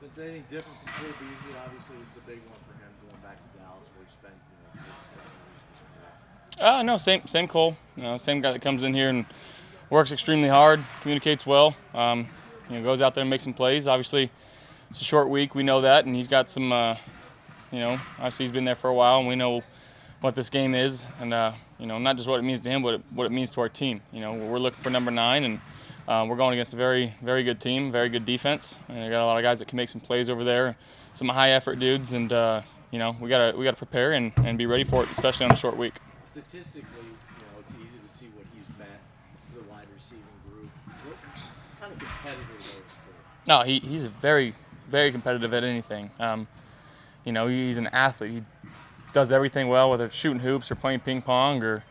Since anything different from Cole Beasley, obviously this is a big one for him going back to Dallas where he spent, first and second years of his career. No, same Cole. Same guy that comes in here and works extremely hard, communicates well. Goes out there and makes some plays. Obviously, it's a short week. We know that, and he's got some. Obviously he's been there for a while, and we know what this game is, and not just what it means to him, but what it means to our team. We're looking for number 9, and we're going against a very, very good team, very good defense, and we got a lot of guys that can make some plays over there, some high effort dudes, and we gotta prepare and be ready for it, especially on a short week. Statistically, it's easy to see what he's meant to the wide receiving group. What kind of competitor though is Cole? No, he's very, very competitive at anything. He's an athlete. He does everything well, whether it's shooting hoops or playing ping pong or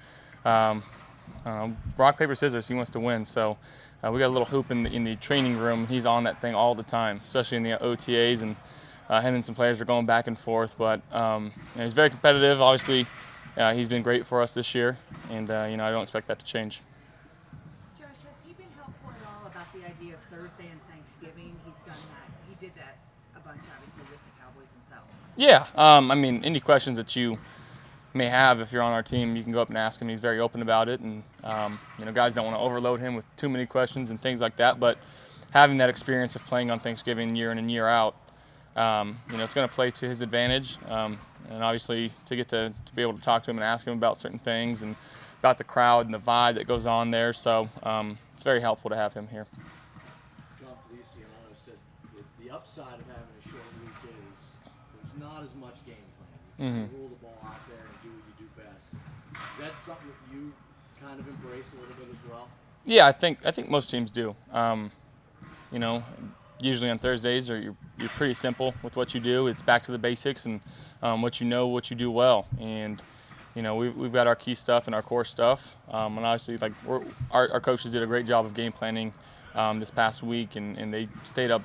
rock, paper, scissors. He wants to win. So we got a little hoop in the training room. He's on that thing all the time, especially in the OTAs, and him and some players are going back and forth. But he's very competitive. Obviously, he's been great for us this year, and I don't expect that to change. Josh, has he been helpful at all about the idea of Thursday and Thanksgiving? He's done that. He did that a bunch, obviously, with the Cowboys himself. Yeah. Any questions that you may have if you're on our team, you can go up and ask him. He's very open about it, and guys don't want to overload him with too many questions and things like that. But having that experience of playing on Thanksgiving year in and year out, it's going to play to his advantage. And obviously, to get to be able to talk to him and ask him about certain things and about the crowd and the vibe that goes on there. So it's very helpful to have him here. John Felici and I said the upside of having a short week is there's not as much game planning. You can roll the ball out there and do what you do best. Is that something that you kind of embrace a little bit as well? Yeah, I think most teams do. Usually on Thursdays, you're pretty simple with what you do. It's back to the basics and what you do well. And we've got our key stuff and our core stuff. And obviously, our coaches did a great job of game planning this past week, and they stayed up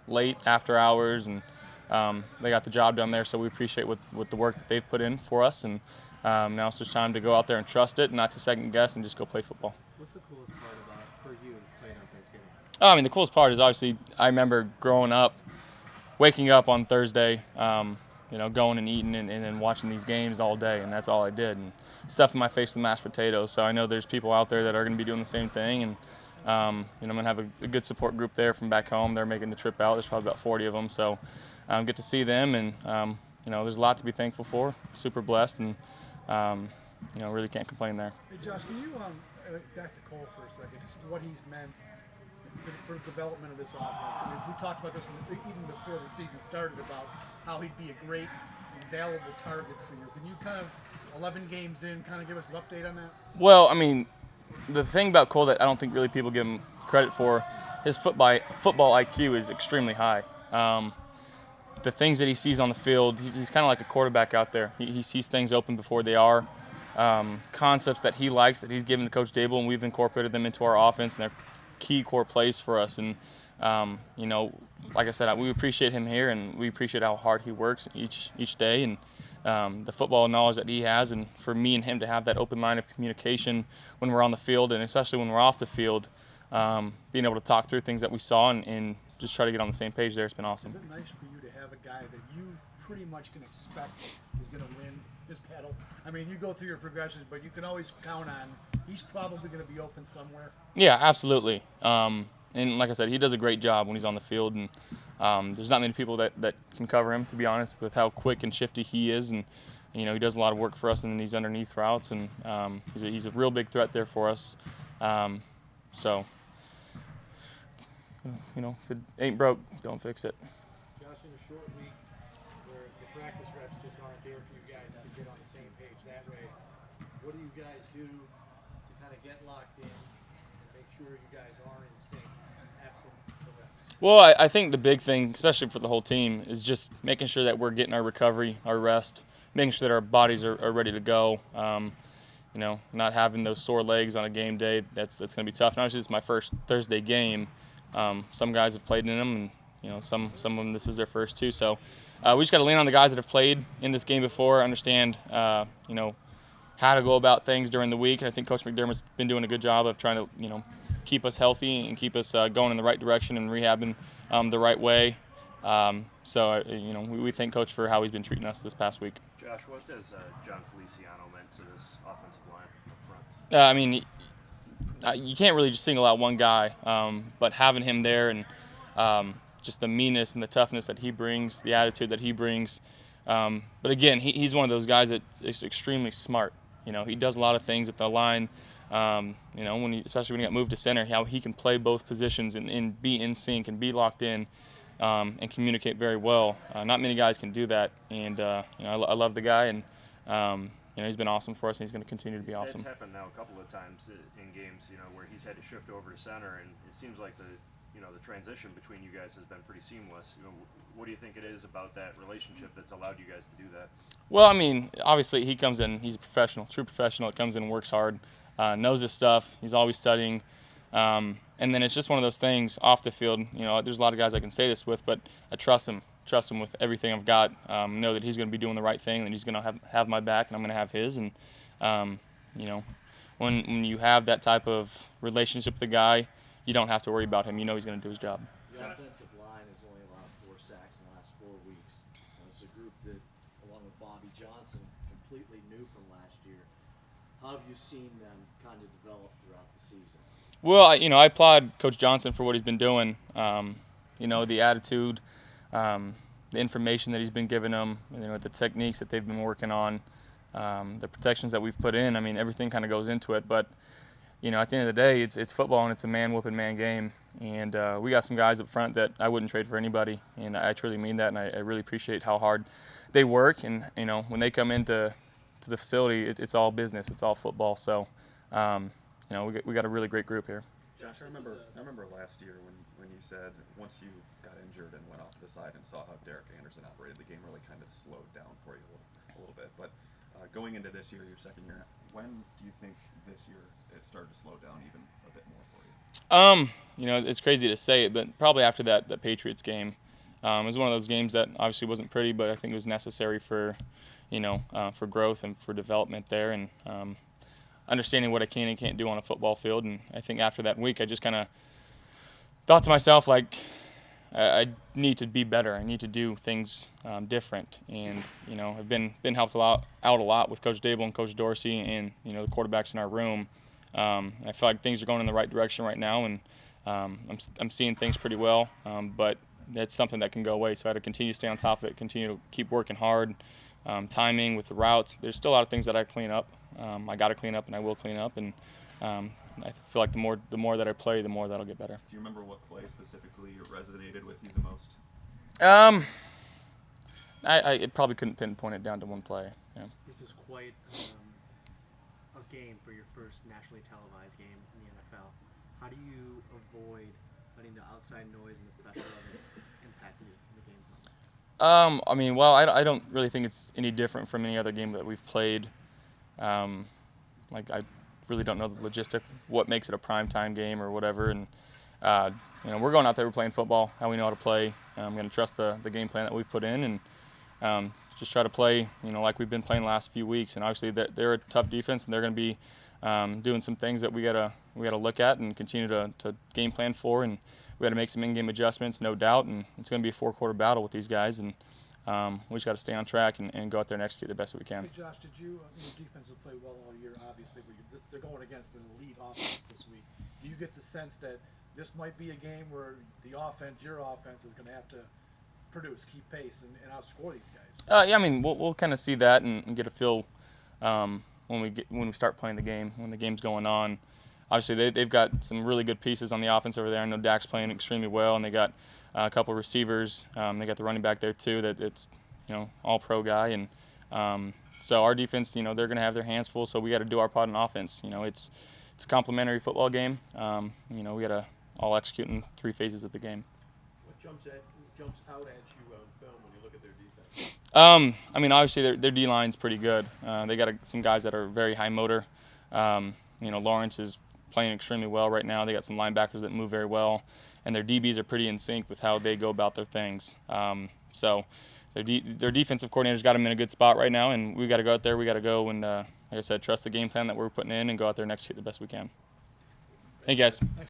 late after hours, and they got the job done there. So we appreciate what the work that they've put in for us. And now it's just time to go out there and trust it, and not to second guess, and just go play football. What's the coolest part about for you playing on Thanksgiving? The coolest part is obviously I remember growing up, waking up on Thursday, going and eating and then watching these games all day, and that's all I did. And stuffing my face with mashed potatoes. So I know there's people out there that are going to be doing the same thing, and I'm going to have a good support group there from back home. They're making the trip out. There's probably about 40 of them, so get to see them, and there's a lot to be thankful for. Super blessed, and really can't complain there. Hey Josh, can you back to Cole for a second? Just what he's meant for the development of this offense. I mean, we talked about this even before the season started about how he'd be a great, valuable target for you. Can you kind of 11 games in, kind of give us an update on that? Well, the thing about Cole that I don't think really people give him credit for, his football IQ is extremely high. The things that he sees on the field, he's kind of like a quarterback out there. He sees things open before they are. Concepts that he likes, that he's given to Coach Dable, and we've incorporated them into our offense, and they're key core plays for us. And like I said, we appreciate him here, and we appreciate how hard he works each day, and the football knowledge that he has. And for me and him to have that open line of communication when we're on the field, and especially when we're off the field, being able to talk through things that we saw and just try to get on the same page there, it's been awesome. Is it nice for you to have a guy that you pretty much can expect is going to win his pedal? I mean, you go through your progressions, but you can always count on he's probably going to be open somewhere. Yeah, absolutely. And like I said, he does a great job when he's on the field, and there's not many people that can cover him, to be honest, with how quick and shifty he is. And he does a lot of work for us in these underneath routes, and he's a real big threat there for us. So, if it ain't broke, don't fix it. Josh, in a short week where the practice reps just aren't there for you guys to get on the same page that way, what do you guys do to kind of get locked in and make sure you guys are in sync absent the reps? Well, I think the big thing, especially for the whole team, is just making sure that we're getting our recovery, our rest, making sure that our bodies are ready to go. Not having those sore legs on a game day, that's going to be tough. And obviously, it's my first Thursday game. Some guys have played in them, and some of them this is their first too. So we just got to lean on the guys that have played in this game before, understand how to go about things during the week. And I think Coach McDermott's been doing a good job of trying to keep us healthy and keep us going in the right direction and rehabbing the right way. We thank Coach for how he's been treating us this past week. Josh, what does John Feliciano meant to this offensive line up front? You can't really just single out one guy, but having him there and just the meanness and the toughness that he brings, the attitude that he brings. But again, he's one of those guys that is extremely smart. He does a lot of things at the line. Especially when he got moved to center, how he can play both positions and be in sync and be locked in and communicate very well. Not many guys can do that, and I love the guy, and he's been awesome for us, and he's going to continue to be awesome. It's happened now a couple of times in games, where he's had to shift over to center, and it seems like the transition between you guys has been pretty seamless. What do you think it is about that relationship that's allowed you guys to do that? Well, obviously he comes in, he's a professional, true professional. That comes in and works hard, knows his stuff. He's always studying. And then it's just one of those things off the field. There's a lot of guys I can say this with, but I trust him with everything I've got. Know that he's going to be doing the right thing, and he's going to have my back, and I'm going to have his. And when you have that type of relationship with the guy, you don't have to worry about him. He's going to do his job. The offensive line has only allowed 4 sacks in the last 4 weeks. It's a group that, along with Bobby Johnson, completely new from last year. How have you seen them kind of develop throughout the season? Well, I applaud Coach Johnson for what he's been doing. The attitude, the information that he's been giving them, the techniques that they've been working on, the protections that we've put in. Everything kind of goes into it. But, at the end of the day, it's football, and it's a man-whooping man game. And we got some guys up front that I wouldn't trade for anybody, and I truly mean that, and I really appreciate how hard they work. And, when they come into the facility, it's all business. It's all football. So, we got a really great group here. Josh, I remember last year when you said once you got injured and went off to the side and saw how Derek Anderson operated, the game really kind of slowed down for you a little bit. But going into this year, your second year, when do you think this year it started to slow down even a bit more for you? It's crazy to say it, but probably after that Patriots game. It was one of those games that obviously wasn't pretty, but I think it was necessary for growth and for development there, and understanding what I can and can't do on a football field. And I think after that week, I just kind of thought to myself, like, I need to be better. I need to do things different. And, I've been helped out a lot with Coach Dable and Coach Dorsey and, the quarterbacks in our room. I feel like things are going in the right direction right now, and I'm seeing things pretty well. But that's something that can go away. So I had to continue to stay on top of it, continue to keep working hard, timing with the routes. There's still a lot of things that I clean up. I got to clean up, and I will clean up. And I feel like the more that I play, the more that'll get better. Do you remember what play specifically resonated with you the most? I probably couldn't pinpoint it down to one play. Yeah. This is quite a game for your first nationally televised game in the NFL. How do you avoid letting the outside noise and the pressure of it impact the game plan? I don't really think it's any different from any other game that we've played. I really don't know the logistic, what makes it a primetime game or whatever. And we're going out there, we're playing football, how we know how to play. I'm going to trust the game plan that we've put in, and just try to play, like we've been playing the last few weeks. And obviously they're a tough defense, and they're going to be doing some things that we gotta look at and continue to game plan for. And we got to make some in-game adjustments, no doubt. And it's going to be a 4-quarter battle with these guys, and we just got to stay on track and go out there and execute the best that we can. Hey Josh, did your defense will play well all year, obviously, but they're going against an elite offense this week. Do you get the sense that this might be a game where your offense is going to have to produce, keep pace, and outscore these guys? We'll kind of see that and get a feel when we start playing the game, when the game's going on. Obviously, they've got some really good pieces on the offense over there. I know Dak's playing extremely well, and they got a couple of receivers. They got the running back there too. That it's all pro guy, and so our defense, they're going to have their hands full. So we got to do our part on offense. It's a complimentary football game. We got to all execute in 3 phases of the game. What jumps out at you on film when you look at their defense? Obviously their D line's pretty good. They got some guys that are very high motor. Lawrence is playing extremely well right now. They got some linebackers that move very well, and their DBs are pretty in sync with how they go about their things. So their defensive coordinator's got them in a good spot right now, and we got to go out there. We got to go and, like I said, trust the game plan that we're putting in and go out there and execute the best we can. Thank you, guys.